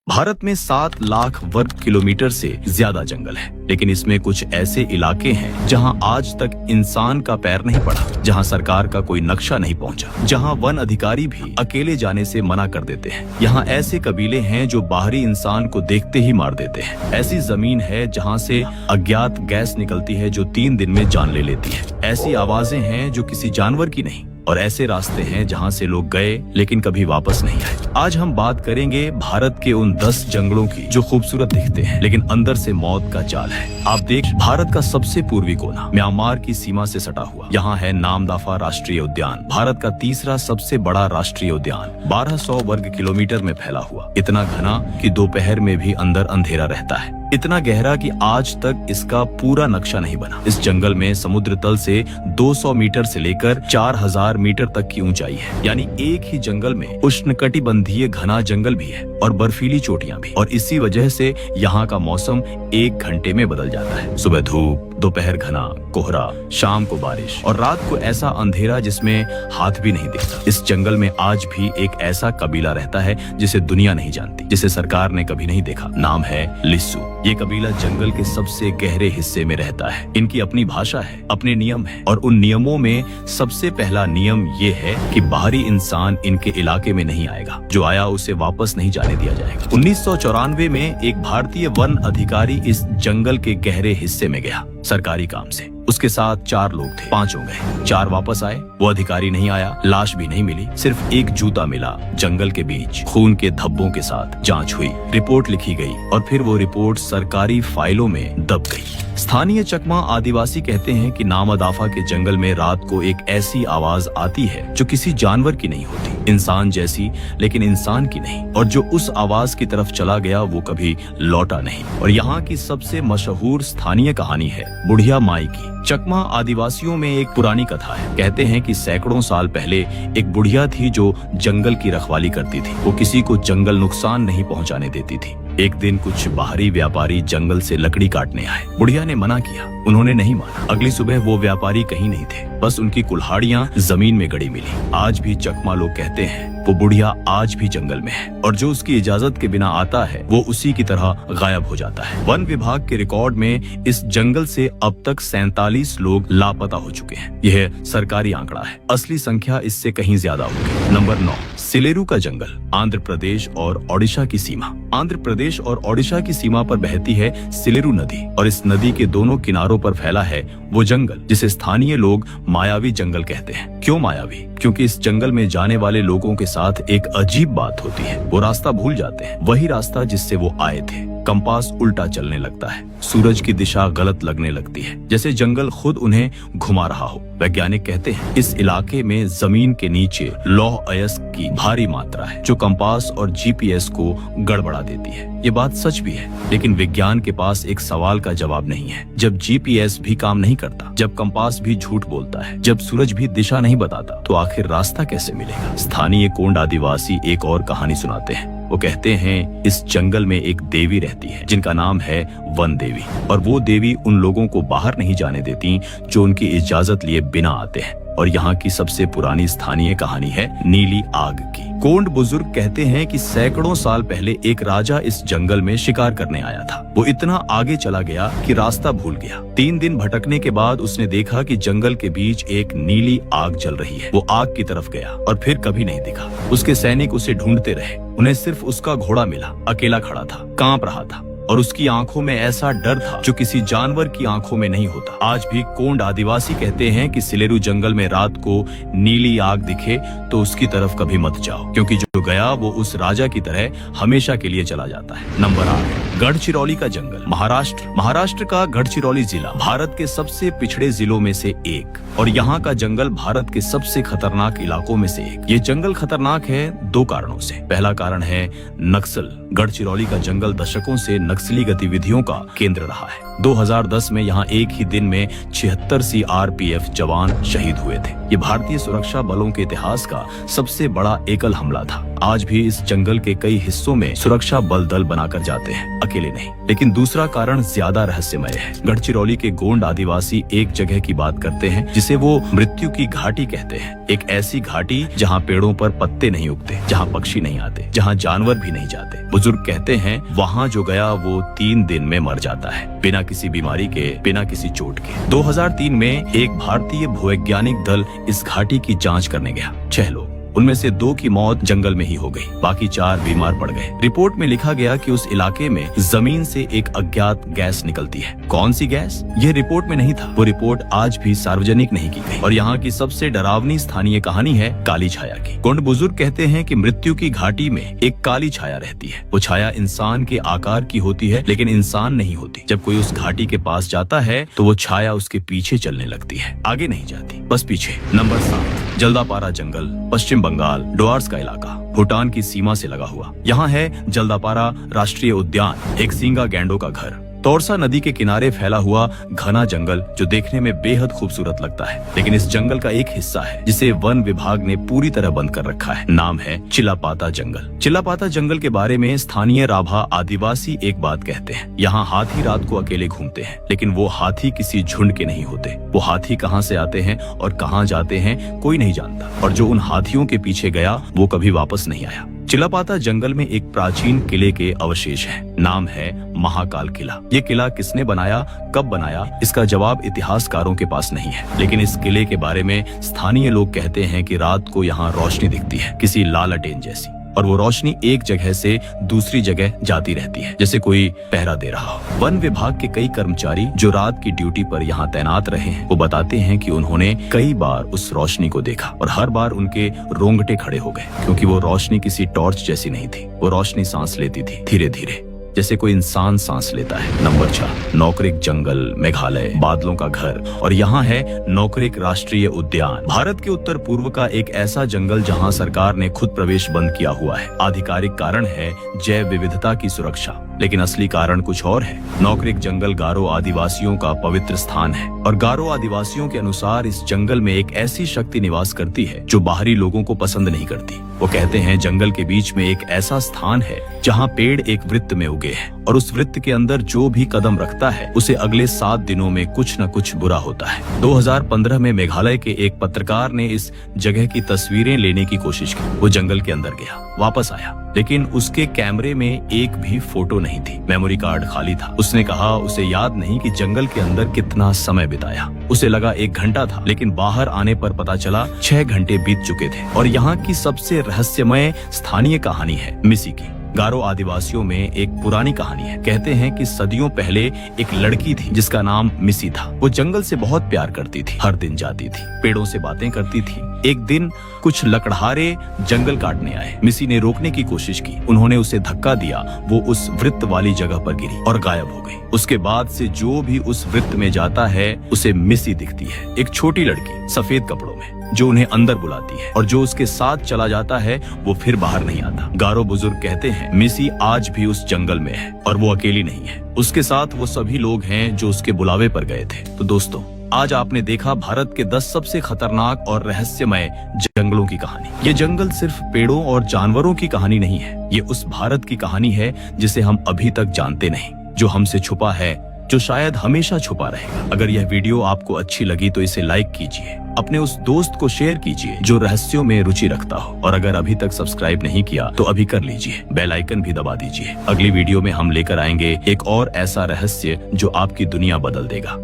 भारत में 7 लाख वर्ग किलोमीटर से ज्यादा जंगल है, लेकिन इसमें कुछ ऐसे इलाके हैं जहां आज तक इंसान का पैर नहीं पड़ा, जहां सरकार का कोई नक्शा नहीं पहुंचा, जहां वन अधिकारी भी अकेले जाने से मना कर देते हैं। यहाँ ऐसे कबीले हैं जो बाहरी इंसान को देखते ही मार देते हैं। ऐसी जमीन है जहाँ से अज्ञात गैस निकलती है जो 3 दिन में जान ले लेती है। ऐसी आवाजें हैं जो किसी जानवर की नहीं, और ऐसे रास्ते हैं जहां से लोग गए लेकिन कभी वापस नहीं आए। आज हम बात करेंगे भारत के उन 10 जंगलों की जो खूबसूरत दिखते हैं लेकिन अंदर से मौत का जाल है। आप देख, भारत का सबसे पूर्वी कोना म्यांमार की सीमा से सटा हुआ, यहाँ है नामदफा राष्ट्रीय उद्यान, भारत का तीसरा सबसे बड़ा राष्ट्रीय उद्यान, 1200 वर्ग किलोमीटर में फैला हुआ, इतना घना कि दोपहर में भी अंदर अंधेरा रहता है, इतना गहरा कि आज तक इसका पूरा नक्शा नहीं बना। इस जंगल में समुद्र तल से 200 मीटर से लेकर 4000 मीटर तक की ऊंचाई है, यानी एक ही जंगल में उष्णकटिबंधीय घना जंगल भी है और बर्फीली चोटियां भी। और इसी वजह से यहाँ का मौसम 1 घंटे में बदल जाता है। सुबह धूप, दोपहर घना कोहरा, शाम को बारिश और रात को ऐसा अंधेरा जिसमें हाथ भी नहीं दिखता। इस जंगल में आज भी एक ऐसा कबीला रहता है जिसे दुनिया नहीं जानती, जिसे सरकार ने कभी नहीं देखा। नाम है लिस्सू। ये कबीला जंगल के सबसे गहरे हिस्से में रहता है। इनकी अपनी भाषा है, अपने नियम है, और उन नियमों में सबसे पहला नियम ये है कि बाहरी इंसान इनके इलाके में नहीं आएगा। जो आया उसे वापस नहीं जाने दिया जाएगा। 1994 में एक भारतीय वन अधिकारी इस जंगल के गहरे हिस्से में गया सरकारी काम से। उसके साथ 4 लोग थे, 5 हो गए, 4 वापस आए। वो अधिकारी नहीं आया, लाश भी नहीं मिली, सिर्फ एक जूता मिला जंगल के बीच, खून के धब्बों के साथ। जांच हुई, रिपोर्ट लिखी गई और फिर वो रिपोर्ट सरकारी फाइलों में दब गई। स्थानीय चकमा आदिवासी कहते हैं कि नामदफा के जंगल में रात को एक ऐसी आवाज आती है जो किसी जानवर की नहीं होती, इंसान जैसी लेकिन इंसान की नहीं, और जो उस आवाज की तरफ चला गया वो कभी लौटा नहीं। और यहाँ की सबसे मशहूर स्थानीय कहानी है बुढ़िया माई की। चकमा आदिवासियों में एक पुरानी कथा है। कहते हैं कि सैकड़ों साल पहले एक बुढ़िया थी जो जंगल की रखवाली करती थी। वो किसी को जंगल नुकसान नहीं पहुंचाने देती थी। एक दिन कुछ बाहरी व्यापारी जंगल से लकड़ी काटने आए। बुढ़िया ने मना किया, उन्होंने नहीं माना। अगली सुबह वो व्यापारी कहीं नहीं थे, बस उनकी कुल्हाड़ियां जमीन में गड़ी मिली। आज भी चकमा लोग कहते हैं वो बुढ़िया आज भी जंगल में है, और जो उसकी इजाजत के बिना आता है वो उसी की तरह गायब हो जाता है। वन विभाग के रिकॉर्ड में इस जंगल से अब तक 47 लोग लापता हो चुके हैं। यह सरकारी आंकड़ा है, असली संख्या इससे कहीं ज्यादा होगी। नंबर 9, सिलेरू का जंगल, आंध्र प्रदेश और ओडिशा की सीमा। आंध्र प्रदेश और ओडिशा की सीमा पर बहती है सिलेरू नदी, और इस नदी के दोनों किनारों पर फैला है वो जंगल जिसे स्थानीय लोग मायावी जंगल कहते हैं। क्यों मायावी? क्योंकि इस जंगल में जाने वाले लोगों के साथ एक अजीब बात होती है। वो रास्ता भूल जाते हैं, वही रास्ता जिससे वो आए थे। कंपास उल्टा चलने लगता है, सूरज की दिशा गलत लगने लगती है, जैसे जंगल खुद उन्हें घुमा रहा हो। वैज्ञानिक कहते हैं इस इलाके में जमीन के नीचे लौह अयस्क की भारी मात्रा है जो कंपास और जीपीएस को गड़बड़ा देती है। ये बात सच भी है, लेकिन विज्ञान के पास एक सवाल का जवाब नहीं है। जब जीपीएस भी काम नहीं करता, जब कंपास भी झूठ बोलता है, जब सूरज भी दिशा नहीं बताता, तो आखिर रास्ता कैसे मिलेगा? स्थानीय कोंड आदिवासी एक और कहानी सुनाते हैं। वो कहते हैं इस जंगल में एक देवी रहती है जिनका नाम है वन देवी, और वो देवी उन लोगों को बाहर नहीं जाने देती जो उनकी इजाजत लिए बिना आते हैं। और यहाँ की सबसे पुरानी स्थानीय कहानी है नीली आग की। कोंड बुजुर्ग कहते हैं कि सैकड़ों साल पहले एक राजा इस जंगल में शिकार करने आया था। वो इतना आगे चला गया कि रास्ता भूल गया। 3 दिन भटकने के बाद उसने देखा कि जंगल के बीच एक नीली आग जल रही है। वो आग की तरफ गया और फिर कभी नहीं दिखा। उसके सैनिक उसे ढूंढते रहे, उन्हें सिर्फ उसका घोड़ा मिला। अकेला खड़ा था, कांप रहा था, और उसकी आंखों में ऐसा डर था जो किसी जानवर की आंखों में नहीं होता। आज भी कोंड आदिवासी कहते हैं कि सिलेरू जंगल में रात को नीली आग दिखे तो उसकी तरफ कभी मत जाओ, क्योंकि जो गया वो उस राजा की तरह हमेशा के लिए चला जाता है। नंबर 8, गढ़चिरौली का जंगल, महाराष्ट्र का गढ़चिरौली जिला भारत के सबसे पिछड़े जिलों में से एक, और यहाँ का जंगल भारत के सबसे खतरनाक इलाकों में से एक। ये जंगल खतरनाक है 2 कारणों से। पहला कारण है नक्सल। गढ़चिरौली का जंगल दशकों से नक्सली गतिविधियों का केंद्र रहा है। 2010 में यहाँ एक ही दिन में 76 CRPF जवान शहीद हुए थे। ये भारतीय सुरक्षा बलों के इतिहास का सबसे बड़ा एकल हमला था। आज भी इस जंगल के कई हिस्सों में सुरक्षा बल दल बनाकर जाते हैं, अकेले नहीं। लेकिन दूसरा कारण ज्यादा रहस्यमय है। गढ़चिरौली के गोंड आदिवासी एक जगह की बात करते हैं जिसे वो मृत्यु की घाटी कहते हैं। एक ऐसी घाटी जहाँ पेड़ों पर पत्ते नहीं उगते, जहाँ पक्षी नहीं आते, जहाँ जानवर भी नहीं जाते। बुजुर्ग कहते हैं वहाँ जो गया वो 3 दिन में मर जाता है, बिना किसी बीमारी के, बिना किसी चोट के। 2003 में एक भारतीय भूवैज्ञानिक दल इस घाटी की जांच करने गया। 6 लोग, उनमें से 2 की मौत जंगल में ही हो गई, बाकी 4 बीमार पड़ गए। रिपोर्ट में लिखा गया कि उस इलाके में जमीन से एक अज्ञात गैस निकलती है। कौन सी गैस? यह रिपोर्ट में नहीं था। वो रिपोर्ट आज भी सार्वजनिक नहीं की गई। और यहाँ की सबसे डरावनी स्थानीय कहानी है काली छाया की। गोंड बुजुर्ग कहते हैं कि मृत्यु की घाटी में एक काली छाया रहती है। वो छाया इंसान के आकार की होती है, लेकिन इंसान नहीं होती। जब कोई उस घाटी के पास जाता है तो वो छाया उसके पीछे चलने लगती है, आगे नहीं जाती, बस पीछे। नंबर 7, जल्दापारा जंगल, पश्चिम बंगाल, डोआर्स का इलाका, भूटान की सीमा से लगा हुआ। यहाँ है जल्दापारा राष्ट्रीय उद्यान, एक सींगा गैंडों का घर। तोरसा नदी के किनारे फैला हुआ घना जंगल जो देखने में बेहद खूबसूरत लगता है। लेकिन इस जंगल का एक हिस्सा है जिसे वन विभाग ने पूरी तरह बंद कर रखा है। नाम है चिलापाता जंगल। चिलापाता जंगल के बारे में स्थानीय राभा आदिवासी एक बात कहते हैं। यहाँ हाथी रात को अकेले घूमते हैं, लेकिन वो हाथी किसी झुंड के नहीं होते। वो हाथी कहाँ से आते हैं और कहाँ जाते हैं कोई नहीं जानता, और जो उन हाथियों के पीछे गया वो कभी वापस नहीं आया। चिलापाता जंगल में एक प्राचीन किले के अवशेष हैं। नाम है महाकाल किला। ये किला किसने बनाया, कब बनाया, इसका जवाब इतिहासकारों के पास नहीं है। लेकिन इस किले के बारे में स्थानीय लोग कहते हैं कि रात को यहाँ रोशनी दिखती है, किसी लालटेन जैसी, और वो रोशनी एक जगह से दूसरी जगह जाती रहती है, जैसे कोई पहरा दे रहा हो। वन विभाग के कई कर्मचारी जो रात की ड्यूटी पर यहाँ तैनात रहे हैं, वो बताते हैं कि उन्होंने कई बार उस रोशनी को देखा और हर बार उनके रोंगटे खड़े हो गए, क्योंकि वो रोशनी किसी टॉर्च जैसी नहीं थी। वो रोशनी सांस लेती थी, धीरे धीरे, जैसे कोई इंसान सांस लेता है। नंबर 6, नौकरिक जंगल, मेघालय, बादलों का घर, और यहाँ है नौकरिक राष्ट्रीय उद्यान, भारत के उत्तर पूर्व का एक ऐसा जंगल जहाँ सरकार ने खुद प्रवेश बंद किया हुआ है। आधिकारिक कारण है जैव विविधता की सुरक्षा, लेकिन असली कारण कुछ और है। नौकरिक जंगल गारो आदिवासियों का पवित्र स्थान है, और गारो आदिवासियों के अनुसार इस जंगल में एक ऐसी शक्ति निवास करती है जो बाहरी लोगों को पसंद नहीं करती। वो कहते हैं जंगल के बीच में एक ऐसा स्थान है जहाँ पेड़ एक वृत्त में उगे हैं, और उस वृत्त के अंदर जो भी कदम रखता है उसे अगले 7 दिनों में कुछ न कुछ बुरा होता है। 2015 में मेघालय के एक पत्रकार ने इस जगह की तस्वीरें लेने की कोशिश की। वो जंगल के अंदर गया, वापस आया, लेकिन उसके कैमरे में एक भी फोटो नहीं थी। मेमोरी कार्ड खाली था। उसने कहा उसे याद नहीं कि जंगल के अंदर कितना समय बिताया। उसे लगा 1 घंटा था, लेकिन बाहर आने पर पता चला 6 घंटे बीत चुके थे। और यहाँ की सबसे रहस्यमय स्थानीय कहानी है मिसी की। गारो आदिवासियों में एक पुरानी कहानी है। कहते हैं कि सदियों पहले एक लड़की थी जिसका नाम मिसी था। वो जंगल से बहुत प्यार करती थी, हर दिन जाती थी, पेड़ों से बातें करती थी। एक दिन कुछ लकड़हारे जंगल काटने आए। मिसी ने रोकने की कोशिश की, उन्होंने उसे धक्का दिया। वो उस वृत्त वाली जगह पर गिरी और गायब हो गई। उसके बाद से जो भी उस वृत्त में जाता है उसे मिसी दिखती है, एक छोटी लड़की सफेद कपड़ों में, जो उन्हें अंदर बुलाती है, और जो उसके साथ चला जाता है वो फिर बाहर नहीं आता। गारो बुजुर्ग कहते हैं मिसी आज भी उस जंगल में है, और वो अकेली नहीं है। उसके साथ वो सभी लोग हैं जो उसके बुलावे पर गए थे। तो दोस्तों, आज आपने देखा भारत के 10 सबसे खतरनाक और रहस्यमय जंगलों की कहानी। ये जंगल सिर्फ पेड़ों और जानवरों की कहानी नहीं है, ये उस भारत की कहानी है जिसे हम अभी तक जानते नहीं, जो हमसे छुपा है, जो शायद हमेशा छुपा रहेगा। अगर यह वीडियो आपको अच्छी लगी तो इसे लाइक कीजिए, अपने उस दोस्त को शेयर कीजिए जो रहस्यों में रुचि रखता हो, और अगर अभी तक सब्सक्राइब नहीं किया तो अभी कर लीजिए, बेल आइकन भी दबा दीजिए। अगली वीडियो में हम लेकर आएंगे एक और ऐसा रहस्य जो आपकी दुनिया बदल देगा।